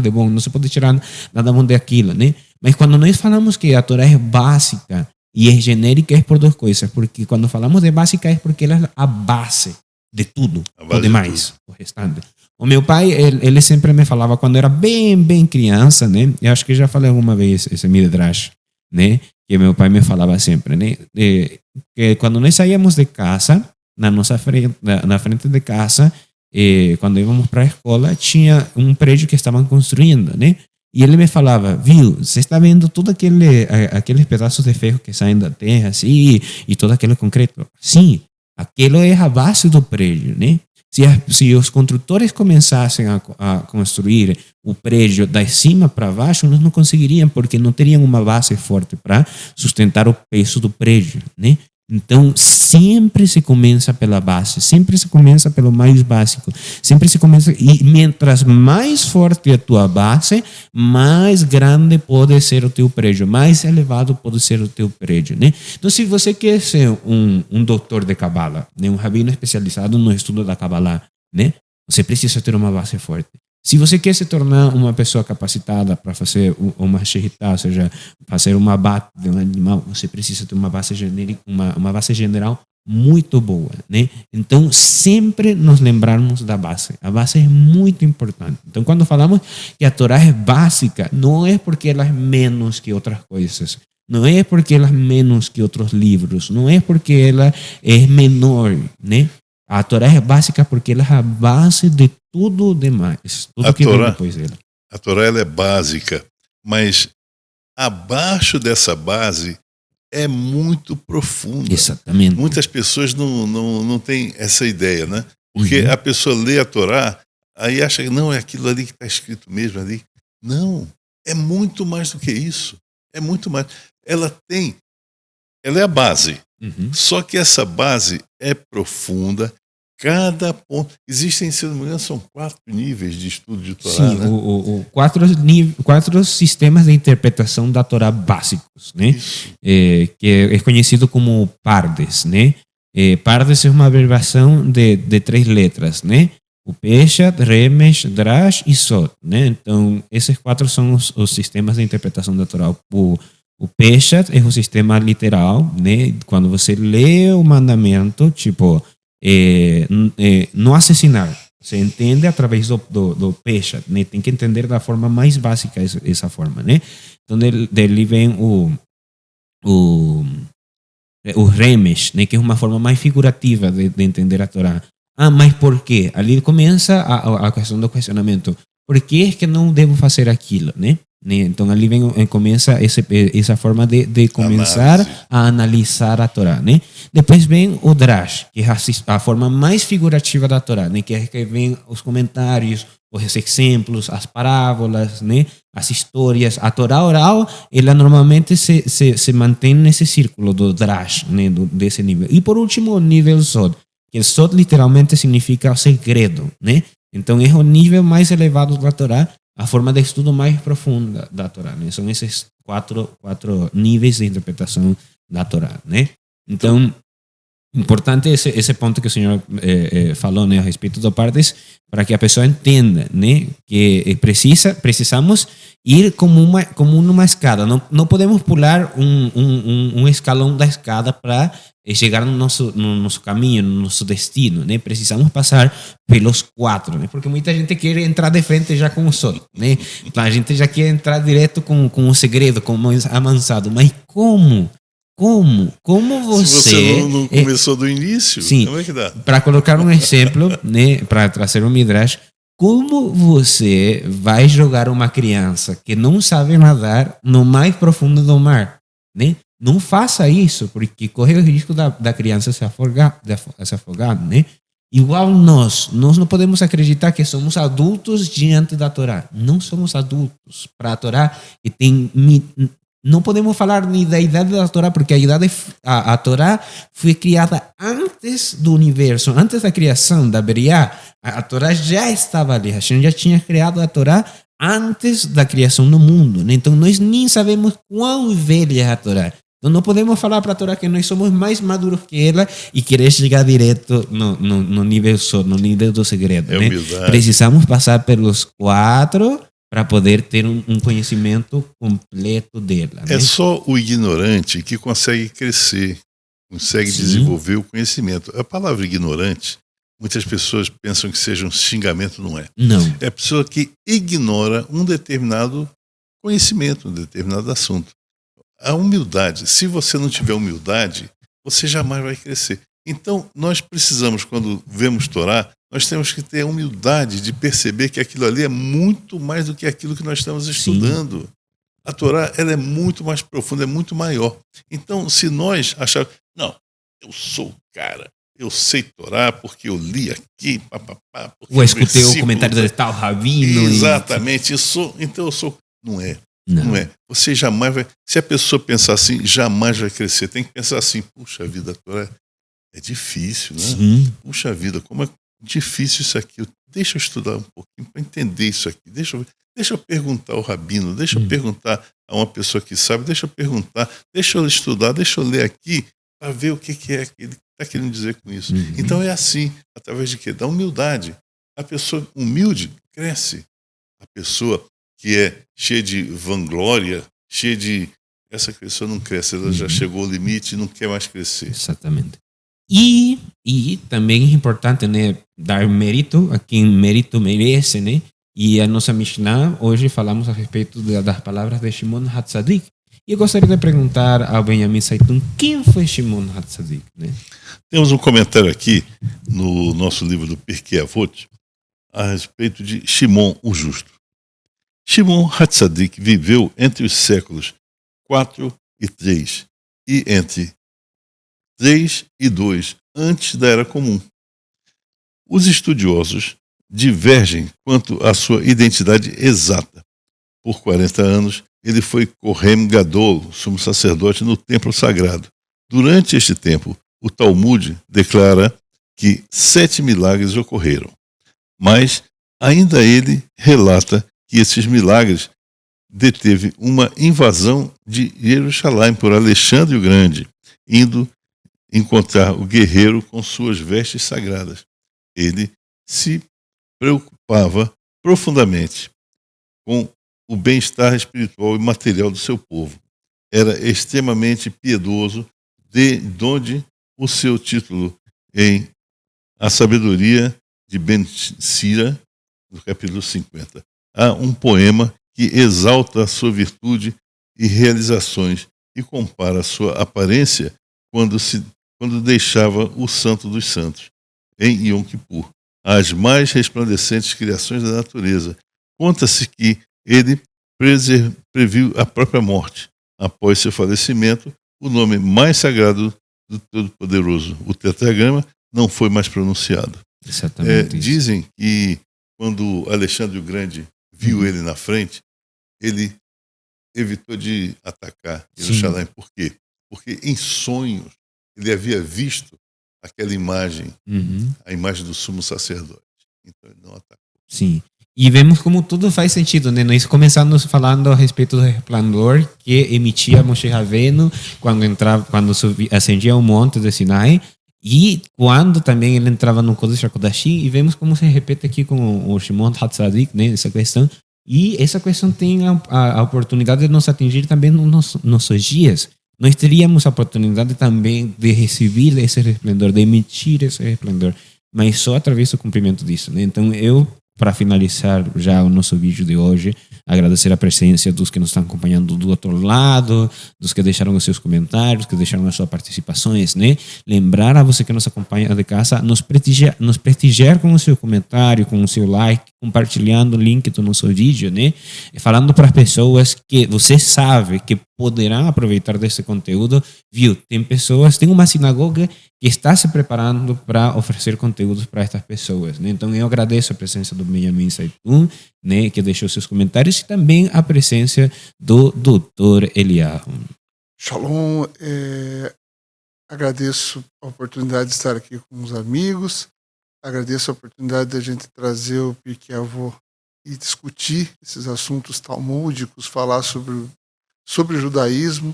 S1: de bom, não se pode tirar nada bom daquilo, né? Mas quando nós falamos que a Torá é básica e é genérica, é por duas coisas. Porque quando falamos de básica é porque ela é a base de tudo, o demais, o restante. O meu pai, ele sempre me falava, quando era bem criança, né? Eu acho que já falei alguma vez esse midrash, né? Que meu pai me falava sempre, né? Que quando nós saíamos de casa, na frente de casa, quando íamos para a escola, tinha um prédio que estavam construindo, né? E ele me falava, viu, você está vendo todos aqueles pedaços de ferro que saem da terra, assim, e todo aquele concreto? Sim, aquilo é a base do prédio, né? Se os construtores começassem a construir o prédio da cima para baixo, eles não conseguiriam, porque não teriam uma base forte para sustentar o peso do prédio, né? Então, sempre se começa pela base, sempre se começa pelo mais básico, sempre se começa, e mientras mais forte é a tua base, mais grande pode ser o teu prédio, mais elevado pode ser o teu prédio, né? Então, se você quer ser um doutor de Kabbalah, né, um rabino especializado no estudo da Kabbalah, né, você precisa ter uma base forte. Se você quer se tornar uma pessoa capacitada para fazer uma shehita, ou seja, fazer uma abate de um animal, você precisa ter uma base genérica, uma base general muito boa, né? Então, sempre nos lembrarmos da base. A base é muito importante. Então, quando falamos que a Torá é básica, não é porque ela é menos que outras coisas. Não é porque ela é menos que outros livros. Não é porque ela é menor, né? A Torá é básica porque ela é a base de tudo demais. Tudo que vem depois dela.
S2: A Torá, ela é básica, mas abaixo dessa base é muito profunda.
S1: Exatamente.
S2: Muitas pessoas não têm essa ideia, né? Porque a pessoa lê a Torá, aí acha que não, é aquilo ali que está escrito mesmo ali. Não, é muito mais do que isso. É muito mais. Ela é a base. Só que essa base é profunda. Cada ponto. Existem, se não me engano, são 4 níveis de estudo de Torá.
S1: Sim, né? 4 sistemas de interpretação da Torá básicos, né? Que é conhecido como Pardes, né? Pardes é uma abreviação de 3 letras, né? o Peshat, Remesh, Drash e Sod, né? Então, esses 4 são os sistemas de interpretação da Torá. O Peshat é o sistema literal, né? Quando você lê o mandamento, tipo, não assassinar. Você entende através do Peshat, né? Tem que entender da forma mais básica essa forma, né? Então, dele vem o Remesh, né? Que é uma forma mais figurativa de entender a Torá. Mas por quê? Ali começa a questão do questionamento. Por que é que não devo fazer aquilo, né? Então ali começa essa forma de começar a analisar a Torá, né? Depois vem o Drash, que é a forma mais figurativa da Torá, né? Que é que vem os comentários, os exemplos, as parábolas, né? As histórias. A Torá oral, ela normalmente se mantém nesse círculo do Drash, né? Desse nível. E por último, o nível Sod, que o Sod literalmente significa segredo, né? Então é o nível mais elevado da Torá, a forma de estudo mais profunda da Torá, né? São esses quatro níveis de interpretação da Torá, né? Então, importante esse ponto que o senhor falou, né, a respeito de partes, para que a pessoa entenda, né, que precisamos ir como numa escada. Não podemos pular um escalão da escada para chegar no nosso caminho, no nosso destino, né? Precisamos passar pelos 4, né? Porque muita gente quer entrar de frente já com o Sol, né? A gente já quer entrar direto com o segredo, com o mais avançado. Mas como? Como você...
S2: Se você não começou do início,
S1: sim,
S2: como é que dá?
S1: Para colocar um exemplo, né? Para trazer um midrash, como você vai jogar uma criança que não sabe nadar no mais profundo do mar, né? Não faça isso, porque corre o risco da criança se afogar, né? Igual nós não podemos acreditar que somos adultos diante da Torá. Não somos adultos para a Torá, que tem... Não podemos falar nem da idade da Torá, porque a Torá foi criada antes do universo, antes da criação, da Beriá. A Torá já estava ali, Hashem já tinha criado a Torá antes da criação do mundo, né? Então nós nem sabemos quão velha é a Torá. Então não podemos falar para a Torá que nós somos mais maduros que ela e querer chegar direto no nível no nível do segredo, né? Precisamos passar pelos 4 para poder ter um conhecimento completo dela, né?
S2: É só o ignorante que consegue crescer, consegue desenvolver o conhecimento. A palavra ignorante, muitas pessoas pensam que seja um xingamento, não é?
S1: Não.
S2: É a pessoa que ignora um determinado conhecimento, um determinado assunto. A humildade, se você não tiver humildade, você jamais vai crescer. Então, nós precisamos, quando vemos Torá, nós temos que ter a humildade de perceber que aquilo ali é muito mais do que aquilo que nós estamos estudando. Sim. A Torá, ela é muito mais profunda, é muito maior. Então, se nós acharmos, não, eu sou o cara, eu sei Torá porque eu li aqui, papapá.
S1: Ou escutei o comentário de tal rabino.
S2: Exatamente, então eu sou... Não é. Não é. Você jamais vai... Se a pessoa pensar assim, jamais vai crescer. Tem que pensar assim, puxa vida, a Torá é difícil, né? Sim. Puxa vida, como é difícil isso aqui. Deixa eu estudar um pouquinho para entender isso aqui. Deixa eu perguntar ao rabino, deixa eu perguntar a uma pessoa que sabe, deixa eu estudar, deixa eu ler aqui para ver o que é que ele está querendo dizer com isso. Então é assim, através de quê? Da humildade. A pessoa humilde cresce. A pessoa que é cheia de vanglória, cheia de... Essa pessoa não cresce, ela já chegou ao limite e não quer mais crescer.
S1: Exatamente. E também é importante, né, dar mérito a quem mérito merece, né? E a nossa Mishnah, hoje falamos a respeito das palavras de Shimon HaTzadik. E eu gostaria de perguntar ao Benjamin Saitun, quem foi Shimon HaTzadik, né?
S2: Temos um comentário aqui no nosso livro do Pirkei Avot a respeito de Shimon, o Justo. Shimon HaTzadik viveu entre os séculos 4 e 3 e entre 3 e 2 antes da Era Comum. Os estudiosos divergem quanto à sua identidade exata. Por 40 anos, ele foi Kohen Gadol, sumo sacerdote no templo sagrado. Durante este tempo, o Talmud declara que 7 milagres ocorreram. Mas ainda ele relata que esses milagres deteve uma invasão de Jerusalém por Alexandre o Grande, indo encontrar o guerreiro com suas vestes sagradas. Ele se preocupava profundamente com o bem-estar espiritual e material do seu povo. Era extremamente piedoso, de onde o seu título em A Sabedoria de Ben Sira, no capítulo 50. Há um poema que exalta a sua virtude e realizações e compara a sua aparência quando deixava o Santo dos Santos, em Yom Kippur, às mais resplandecentes criações da natureza. Conta-se que ele previu a própria morte. Após seu falecimento, o nome mais sagrado do Todo-Poderoso, o tetragrama, não foi mais pronunciado.
S1: Exatamente.
S2: Dizem que quando Alexandre o Grande viu ele na frente, ele evitou de atacar Jerusalém. Por quê? Porque em sonhos ele havia visto aquela imagem, a imagem do sumo sacerdote. Então ele não atacou.
S1: Sim. E vemos como tudo faz sentido, né? Nós começamos falando a respeito do resplandor que emitia Moshe Rabbeinu quando ascendia o monte de Sinai, e quando também ele entrava no Kodesh HaKodashim, e vemos como se repete aqui com o Shimon Hatzadik, né? Essa questão. E essa questão tem a oportunidade de nos atingir também nos nossos dias. Nós teríamos a oportunidade também de receber esse resplendor, de emitir esse resplendor, mas só através do cumprimento disso, né? Então para finalizar já o nosso vídeo de hoje, agradecer a presença dos que nos estão acompanhando do outro lado, dos que deixaram os seus comentários, que deixaram as suas participações, né? Lembrar a você que nos acompanha de casa, nos prestigiar com o seu comentário, com o seu like, compartilhando o link do nosso vídeo, né? Falando para as pessoas que você sabe que poderão aproveitar desse conteúdo, viu? Tem uma sinagoga que está se preparando para oferecer conteúdos para estas pessoas, né? Então eu agradeço a presença do Benjamin Saitun, né, que deixou seus comentários, e também a presença do Dr. Eliyahu.
S3: Shalom, agradeço a oportunidade de estar aqui com os amigos, agradeço a oportunidade de a gente trazer o Pirkei Avot e discutir esses assuntos talmúdicos, falar sobre o judaísmo,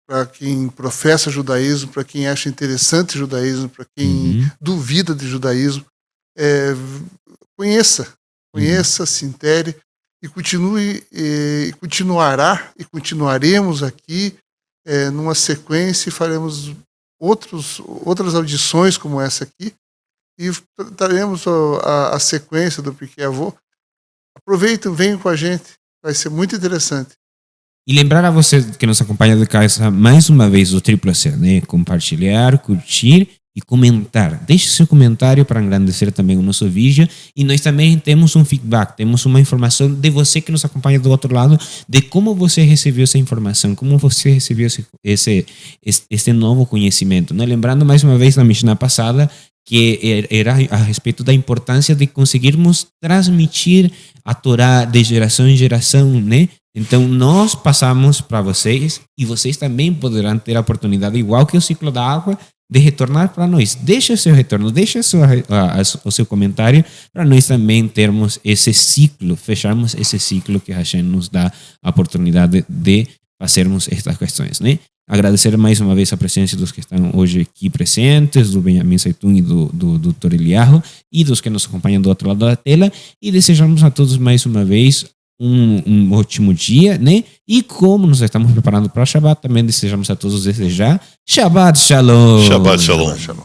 S3: para quem professa judaísmo, para quem acha interessante judaísmo, para quem duvida de judaísmo, conheça, se intere e continue, e continuaremos aqui numa sequência, e faremos outras audições como essa aqui, e traremos a sequência do Pirkei Avot. Aproveitem, venham com a gente, vai ser muito interessante.
S1: E lembrar a você que nos acompanha de casa mais uma vez o triplo C, né? Compartilhar, curtir e comentar. Deixe seu comentário para engrandecer também o nosso vídeo, e nós também temos um feedback, temos uma informação de você que nos acompanha do outro lado, de como você recebeu essa informação, como você recebeu esse novo conhecimento, né? Lembrando mais uma vez na Mishnah passada, que era a respeito da importância de conseguirmos transmitir a Torá de geração em geração, né? Então nós passamos para vocês, e vocês também poderão ter a oportunidade, igual que o ciclo da água, de retornar para nós. Deixa o seu retorno, deixa o seu comentário, para nós também termos esse ciclo, fecharmos esse ciclo que a Hashem nos dá a oportunidade de fazermos estas questões, né? Agradecer mais uma vez a presença dos que estão hoje aqui presentes, do Benjamin Saitun e do Dr. Eliyahu, e dos que nos acompanham do outro lado da tela, e desejamos a todos mais uma vez um ótimo dia, né? E como nos estamos preparando para o Shabbat, também desejamos a todos desde já Shabbat Shalom.
S2: Shabbat Shalom.